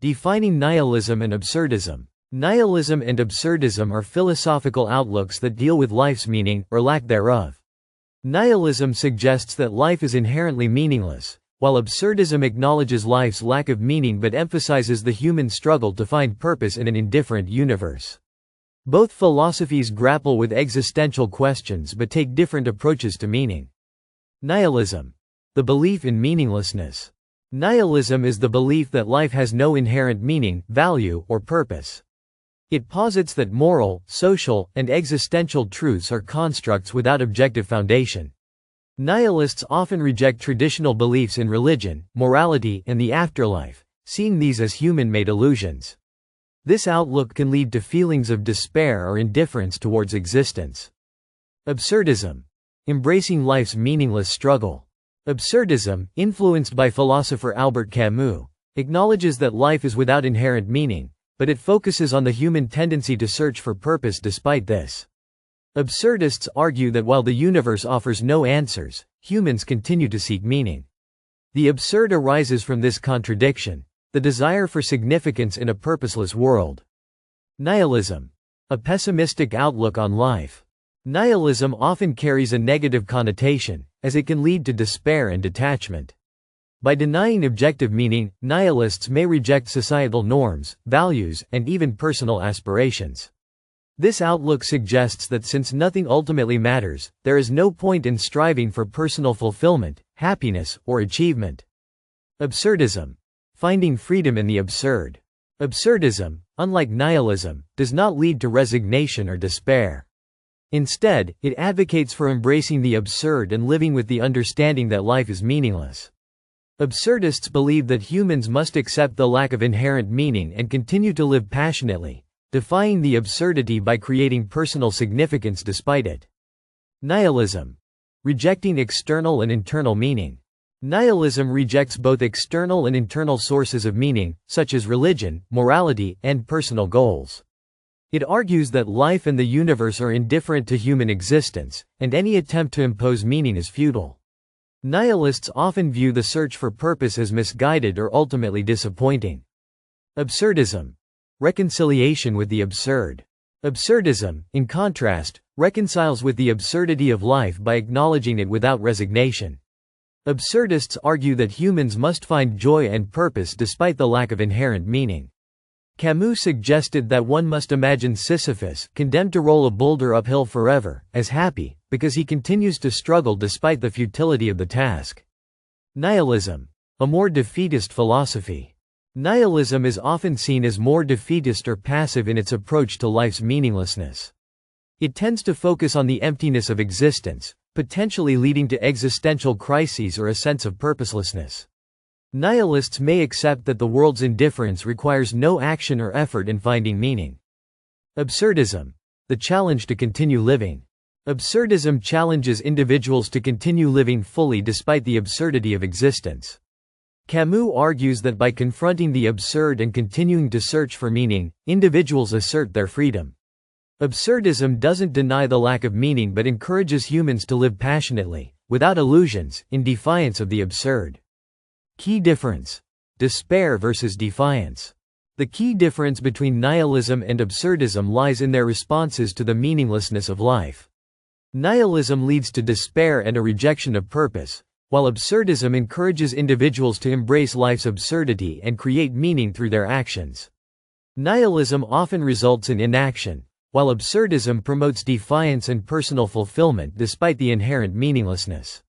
Defining nihilism and absurdism. Nihilism and absurdism are philosophical outlooks that deal with life's meaning, or lack thereof. Nihilism suggests that life is inherently meaningless, while absurdism acknowledges life's lack of meaning but emphasizes the human struggle to find purpose in an indifferent universe. Both philosophies grapple with existential questions but take different approaches to meaning. Nihilism. The belief in meaninglessness. Nihilism is the belief that life has no inherent meaning, value, or purpose. It posits that moral, social, and existential truths are constructs without objective foundation. Nihilists often reject traditional beliefs in religion, morality, and the afterlife, seeing these as human-made illusions. This outlook can lead to feelings of despair or indifference towards existence. Absurdism. Embracing life's meaningless struggle. Absurdism, influenced by philosopher Albert Camus, acknowledges that life is without inherent meaning, but it focuses on the human tendency to search for purpose despite this. Absurdists argue that while the universe offers no answers, humans continue to seek meaning. The absurd arises from this contradiction, the desire for significance in a purposeless world. Nihilism. A pessimistic outlook on life. Nihilism often carries a negative connotation, as it can lead to despair and detachment. By denying objective meaning, nihilists may reject societal norms, values, and even personal aspirations. This outlook suggests that since nothing ultimately matters, there is no point in striving for personal fulfillment, happiness, or achievement. Absurdism. Finding freedom in the absurd. Absurdism, unlike nihilism, does not lead to resignation or despair. Instead, it advocates for embracing the absurd and living with the understanding that life is meaningless. Absurdists believe that humans must accept the lack of inherent meaning and continue to live passionately, defying the absurdity by creating personal significance despite it. Nihilism. Rejecting external and internal meaning. Nihilism rejects both external and internal sources of meaning, such as religion, morality, and personal goals. It argues that life and the universe are indifferent to human existence, and any attempt to impose meaning is futile. Nihilists often view the search for purpose as misguided or ultimately disappointing. Absurdism. Reconciliation with the absurd. Absurdism, in contrast, reconciles with the absurdity of life by acknowledging it without resignation. Absurdists argue that humans must find joy and purpose despite the lack of inherent meaning. Camus suggested that one must imagine Sisyphus, condemned to roll a boulder uphill forever, as happy, because he continues to struggle despite the futility of the task. Nihilism. A more defeatist philosophy. Nihilism is often seen as more defeatist or passive in its approach to life's meaninglessness. It tends to focus on the emptiness of existence, potentially leading to existential crises or a sense of purposelessness. Nihilists may accept that the world's indifference requires no action or effort in finding meaning. Absurdism. The challenge to continue living. Absurdism challenges individuals to continue living fully despite the absurdity of existence. Camus argues that by confronting the absurd and continuing to search for meaning, individuals assert their freedom. Absurdism doesn't deny the lack of meaning but encourages humans to live passionately, without illusions, in defiance of the absurd. Key difference. Despair versus defiance. The key difference between nihilism and absurdism lies in their responses to the meaninglessness of life. Nihilism leads to despair and a rejection of purpose, while absurdism encourages individuals to embrace life's absurdity and create meaning through their actions. Nihilism often results in inaction, while absurdism promotes defiance and personal fulfillment despite the inherent meaninglessness.